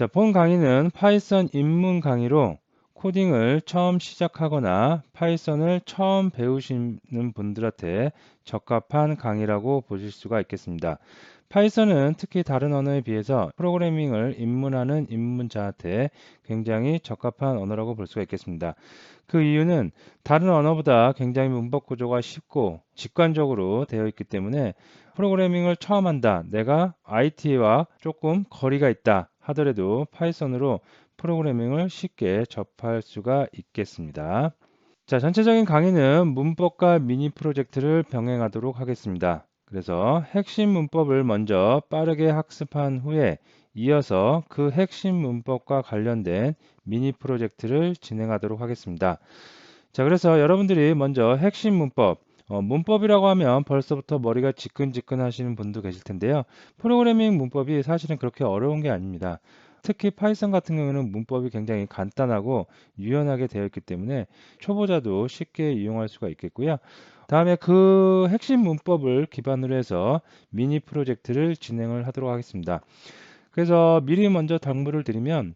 자, 본 강의는 파이썬 입문 강의로 코딩을 처음 시작하거나 파이썬을 처음 배우시는 분들한테 적합한 강의라고 보실 수가 있겠습니다. 파이썬은 특히 다른 언어에 비해서 프로그래밍을 입문하는 입문자한테 굉장히 적합한 언어라고 볼 수가 있겠습니다. 그 이유는 다른 언어보다 굉장히 문법 구조가 쉽고 직관적으로 되어 있기 때문에 프로그래밍을 처음 한다, 내가 IT와 조금 거리가 있다 하더라도 파이썬으로 프로그래밍을 쉽게 접할 수가 있겠습니다. 자, 전체적인 강의는 문법과 미니 프로젝트를 병행하도록 하겠습니다. 그래서 핵심 문법을 먼저 빠르게 학습한 후에 이어서 그 핵심 문법과 관련된 미니 프로젝트를 진행하도록 하겠습니다. 자, 그래서 여러분들이 먼저 핵심 문법, 문법이라고 하면 벌써부터 머리가 지끈지끈 하시는 분도 계실 텐데요. 프로그래밍 문법이 사실은 그렇게 어려운 게 아닙니다. 특히 파이썬 같은 경우는 문법이 굉장히 간단하고 유연하게 되어 있기 때문에 초보자도 쉽게 이용할 수가 있겠고요. 다음에 그 핵심 문법을 기반으로 해서 미니 프로젝트를 진행을 하도록 하겠습니다. 그래서 미리 먼저 당부를 드리면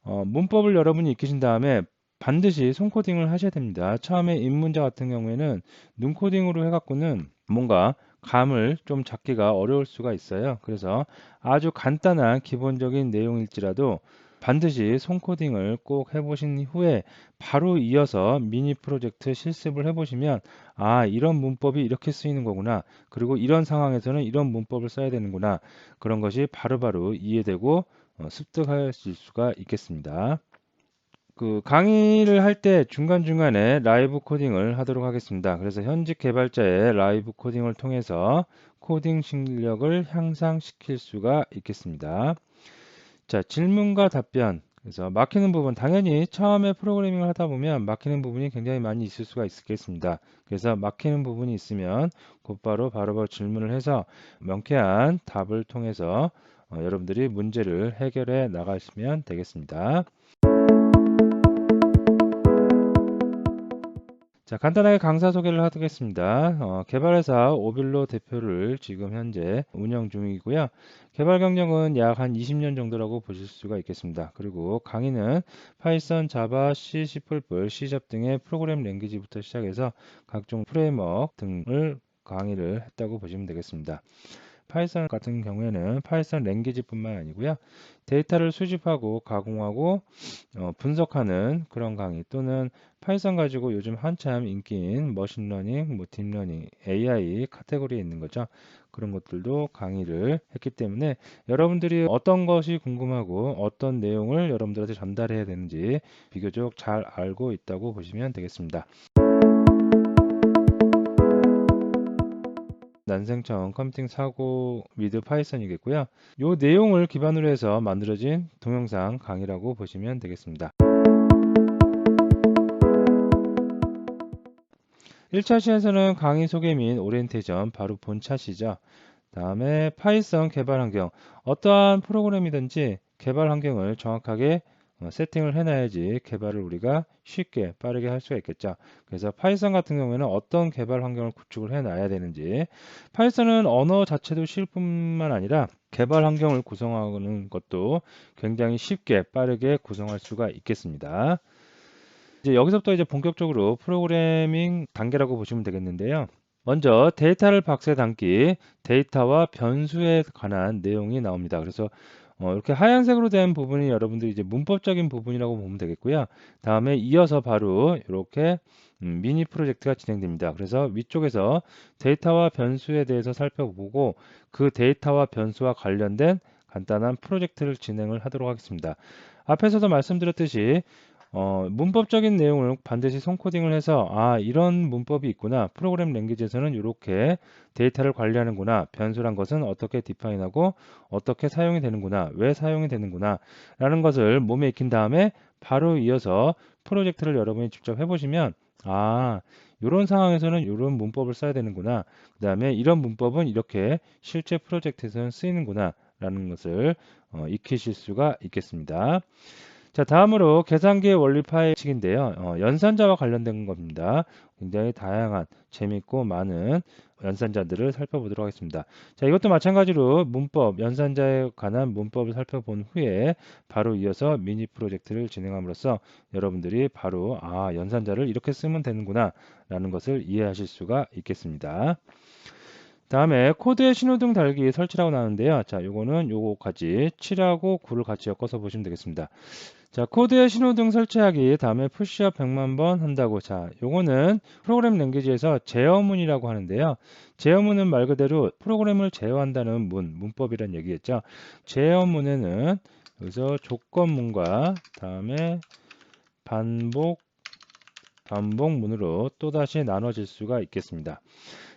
문법을 여러분이 익히신 다음에 반드시 손코딩을 하셔야 됩니다. 처음에 입문자 같은 경우에는 눈코딩으로 해갖고는 뭔가 감을 좀 잡기가 어려울 수가 있어요. 그래서 아주 간단한 기본적인 내용일지라도 반드시 손코딩을 꼭 해보신 후에 바로 이어서 미니 프로젝트 실습을 해보시면 아, 이런 문법이 이렇게 쓰이는 거구나. 그리고 이런 상황에서는 이런 문법을 써야 되는구나. 그런 것이 바로바로 이해되고 습득하실 수가 있겠습니다. 그 강의를 할 때 중간중간에 라이브 코딩을 하도록 하겠습니다. 그래서 현직 개발자의 라이브 코딩을 통해서 코딩 실력을 향상시킬 수가 있겠습니다. 자, 질문과 답변. 그래서 막히는 부분, 당연히 처음에 프로그래밍을 하다 보면 막히는 부분이 굉장히 많이 있을 수가 있겠습니다. 그래서 막히는 부분이 있으면 곧바로 바로바로 질문을 해서 명쾌한 답을 통해서 여러분들이 문제를 해결해 나가시면 되겠습니다. 자, 간단하게 강사 소개를 하겠습니다. 개발회사 오빌로 대표를 지금 현재 운영 중이고요. 개발 경력은 약 한 20년 정도라고 보실 수가 있겠습니다. 그리고 강의는 파이썬, 자바, C, C++, C샵 등의 프로그램 랭귀지부터 시작해서 각종 프레임워크 등을 강의를 했다고 보시면 되겠습니다. 파이썬 같은 경우에는 파이썬 랭귀지뿐만 아니고요. 데이터를 수집하고 가공하고 분석하는 그런 강의 또는 파이썬 가지고 요즘 한참 인기인 머신러닝, 뭐 딥러닝, AI 카테고리에 있는 거죠. 그런 것들도 강의를 했기 때문에 여러분들이 어떤 것이 궁금하고 어떤 내용을 여러분들한테 전달해야 되는지 비교적 잘 알고 있다고 보시면 되겠습니다. 난생처 컴퓨팅 사고 위드 파이썬이겠고요. 이 내용을 기반으로 해서 만들어진 동영상 강의라고 보시면 되겠습니다. 1차 시에서는 강의 소개 및 오리엔테이션, 바로 본 차시죠. 다음에 파이썬 개발 환경, 어떠한 프로그램이든지 개발 환경을 정확하게 세팅을 해놔야지 개발을 우리가 쉽게 빠르게 할 수가 있겠죠. 그래서 파이썬 같은 경우에는 어떤 개발 환경을 구축을 해놔야 되는지, 파이썬은 언어 자체도 쉬울 뿐만 아니라 개발 환경을 구성하는 것도 굉장히 쉽게 빠르게 구성할 수가 있겠습니다. 이제 여기서부터 이제 본격적으로 프로그래밍 단계라고 보시면 되겠는데요. 먼저 데이터를 박스에 담기, 데이터와 변수에 관한 내용이 나옵니다. 그래서 이렇게 하얀색으로 된 부분이 여러분들이 이제 문법적인 부분이라고 보면 되겠고요. 다음에 이어서 바로 이렇게 미니 프로젝트가 진행됩니다. 그래서 위쪽에서 데이터와 변수에 대해서 살펴보고 그 데이터와 변수와 관련된 간단한 프로젝트를 진행을 하도록 하겠습니다. 앞에서도 말씀드렸듯이 문법적인 내용을 반드시 손코딩을 해서 아, 이런 문법이 있구나. 프로그램 랭귀지에서는 이렇게 데이터를 관리하는구나. 변수란 것은 어떻게 디파인하고 어떻게 사용이 되는구나. 왜 사용이 되는구나. 라는 것을 몸에 익힌 다음에 바로 이어서 프로젝트를 여러분이 직접 해보시면 아, 이런 상황에서는 이런 문법을 써야 되는구나. 그 다음에 이런 문법은 이렇게 실제 프로젝트에서는 쓰이는구나. 라는 것을 익히실 수가 있겠습니다. 자, 다음으로 계산기의 원리 파헤치기인데요. 연산자와 관련된 겁니다. 굉장히 다양한 재밌고 많은 연산자들을 살펴보도록 하겠습니다. 자, 이것도 마찬가지로 문법, 연산자에 관한 문법을 살펴본 후에 바로 이어서 미니 프로젝트를 진행함으로써 여러분들이 바로 연산자를 이렇게 쓰면 되는구나 라는 것을 이해하실 수가 있겠습니다. 다음에 코드의 신호등 달기 설치라고 나오는데요. 자, 요거는 요거까지 7하고 9를 같이 엮어서 보시면 되겠습니다. 자, 코드의 신호등 설치하기 다음에 푸시업 100만 번 한다고. 자, 요거는 프로그램 랭귀지에서 제어문이라고 하는데요. 제어문은 말 그대로 프로그램을 제어한다는 문법이란 얘기겠죠. 제어문에는 여기서 조건문과 다음에 반복문으로 또다시 나눠질 수가 있겠습니다.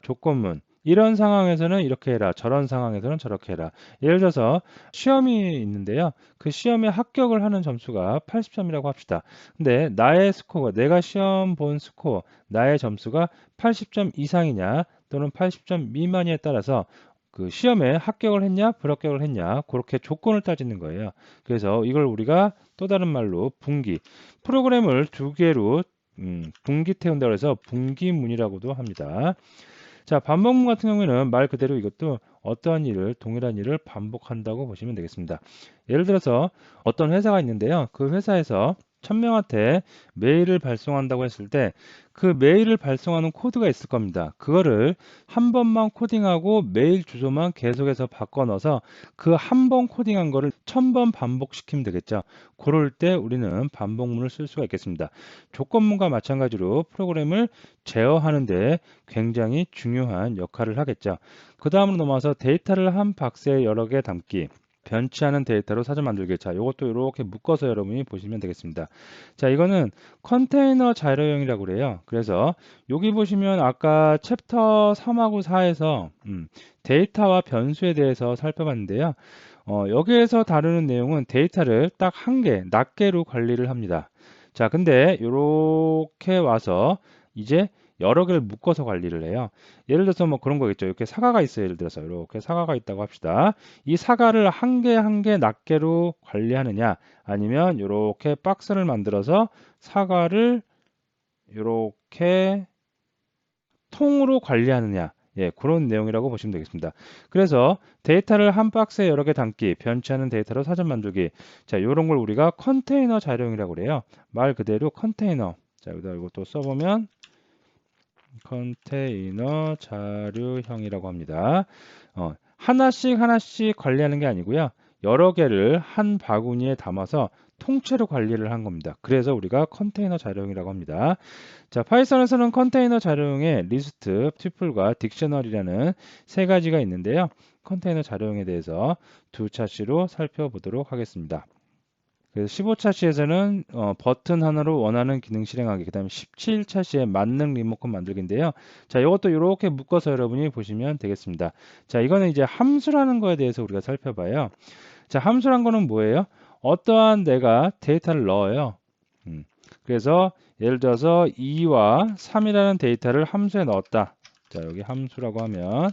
조건문. 이런 상황에서는 이렇게 해라. 저런 상황에서는 저렇게 해라. 예를 들어서 시험이 있는데요. 그 시험에 합격을 하는 점수가 80점이라고 합시다. 근데 나의 스코어가, 내가 시험 본 스코어, 나의 점수가 80점 이상이냐 또는 80점 미만이냐에 따라서 그 시험에 합격을 했냐 불합격을 했냐 그렇게 조건을 따지는 거예요. 그래서 이걸 우리가 또 다른 말로 분기, 프로그램을 두 개로 분기 태운다고 해서 분기문이라고도 합니다. 자, 반복문 같은 경우에는 말 그대로 이것도 어떠한 일을, 동일한 일을 반복한다고 보시면 되겠습니다. 예를 들어서 어떤 회사가 있는데요. 그 회사에서 1000명한테 메일을 발송한다고 했을 때 그 메일을 발송하는 코드가 있을 겁니다. 그거를 한 번만 코딩하고 메일 주소만 계속해서 바꿔 넣어서 그 한 번 코딩한 거를 1000번 반복시키면 되겠죠. 그럴 때 우리는 반복문을 쓸 수가 있겠습니다. 조건문과 마찬가지로 프로그램을 제어하는데 굉장히 중요한 역할을 하겠죠. 그 다음으로 넘어와서 데이터를 한 박스에 여러 개 담기. 변치 않은 데이터로 사전 만들기. 자, 이것도 이렇게 묶어서 여러분이 보시면 되겠습니다. 자, 이거는 컨테이너 자료형이라고 그래요. 그래서 여기 보시면 아까 챕터 3하고 4에서 데이터와 변수에 대해서 살펴봤는데요. 여기에서 다루는 내용은 데이터를 딱 한 개, 낱개로 관리를 합니다. 자, 근데 이렇게 와서 이제 여러 개를 묶어서 관리를 해요. 예를 들어서 뭐 그런 거겠죠. 이렇게 사과가 있어요. 예를 들어서 이렇게 사과가 있다고 합시다. 이 사과를 한 개 한 개 낱개로 관리하느냐, 아니면 이렇게 박스를 만들어서 사과를 이렇게 통으로 관리하느냐. 예, 그런 내용이라고 보시면 되겠습니다. 그래서 데이터를 한 박스에 여러 개 담기, 변치 않은 데이터로 사전 만들기. 자, 이런 걸 우리가 컨테이너 자료형이라고 그래요. 말 그대로 컨테이너. 자, 여기다 이것도 써보면 컨테이너 자료형이라고 합니다. 하나씩 하나씩 관리하는 게 아니고요. 여러 개를 한 바구니에 담아서 통째로 관리를 한 겁니다. 그래서 우리가 컨테이너 자료형이라고 합니다. 자, 파이썬에서는 컨테이너 자료형에 리스트, 튜플과 딕셔너리라는 세 가지가 있는데요. 컨테이너 자료형에 대해서 두 차시로 살펴보도록 하겠습니다. 그래서 15차시에서는 버튼 하나로 원하는 기능 실행하기, 그 다음에 17차시에 만능 리모컨 만들기인데요. 자, 이것도 이렇게 묶어서 여러분이 보시면 되겠습니다. 자, 이거는 이제 함수라는 거에 대해서 우리가 살펴봐요. 자, 함수란 거는 뭐예요? 어떠한 내가 데이터를 넣어요. 그래서 예를 들어서 2와 3이라는 데이터를 함수에 넣었다. 자, 여기 함수라고 하면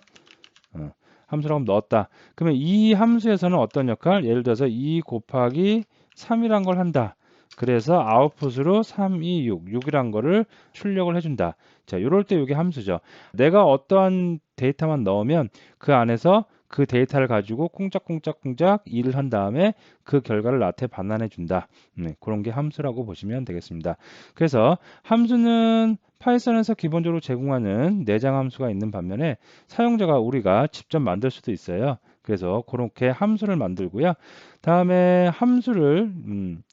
함수라고 하면 넣었다. 그러면 이 함수에서는 어떤 역할? 예를 들어서 2 곱하기 3이란 걸 한다. 그래서 아웃풋으로 3, 2, 6, 6이란 거를 출력을 해준다. 자, 이럴 때 이게 함수죠. 내가 어떠한 데이터만 넣으면 그 안에서 그 데이터를 가지고 쿵짝쿵짝쿵짝 일을 한 다음에 그 결과를 나한테 반환해 준다. 그런 게 함수라고 보시면 되겠습니다. 그래서 함수는 파이썬에서 기본적으로 제공하는 내장 함수가 있는 반면에 사용자가 우리가 직접 만들 수도 있어요. 그래서 그렇게 함수를 만들고요. 다음에 함수를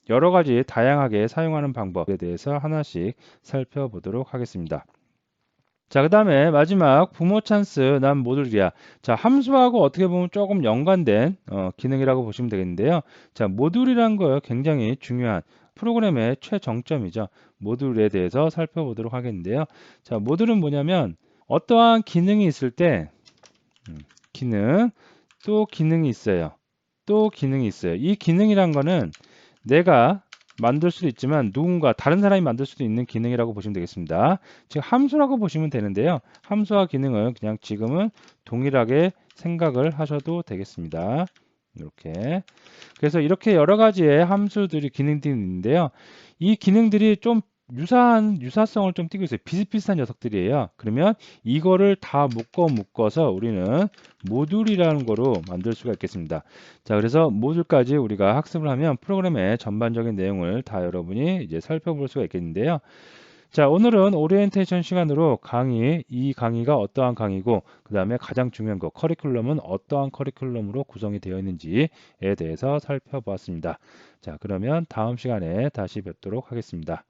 여러 가지 다양하게 사용하는 방법에 대해서 하나씩 살펴보도록 하겠습니다. 자, 그 다음에 마지막 부모 찬스 난 모듈이야. 자, 함수하고 어떻게 보면 조금 연관된 기능이라고 보시면 되겠는데요. 자, 모듈이란 거 굉장히 중요한 프로그램의 최정점이죠. 모듈에 대해서 살펴보도록 하겠는데요. 자, 모듈은 뭐냐면 어떠한 기능이 있을 때 기능, 또 기능이 있어요. 또 기능이 있어요. 이 기능이란 거는 내가 만들 수도 있지만 누군가 다른 사람이 만들 수도 있는 기능이라고 보시면 되겠습니다. 즉 함수라고 보시면 되는데요. 함수와 기능은 그냥 지금은 동일하게 생각을 하셔도 되겠습니다. 이렇게. 그래서 이렇게 여러 가지의 함수들이 기능들이 있는데요. 이 기능들이 좀 유사성을 좀 띠고 있어요. 비슷비슷한 녀석들이에요. 그러면 이거를 다 묶어서 우리는 모듈이라는 거로 만들 수가 있겠습니다. 자, 그래서 모듈까지 우리가 학습을 하면 프로그램의 전반적인 내용을 다 여러분이 이제 살펴볼 수가 있겠는데요. 자, 오늘은 오리엔테이션 시간으로 이 강의가 어떠한 강의고, 그 다음에 가장 중요한 거, 커리큘럼은 어떠한 커리큘럼으로 구성이 되어 있는지에 대해서 살펴보았습니다. 자, 그러면 다음 시간에 다시 뵙도록 하겠습니다.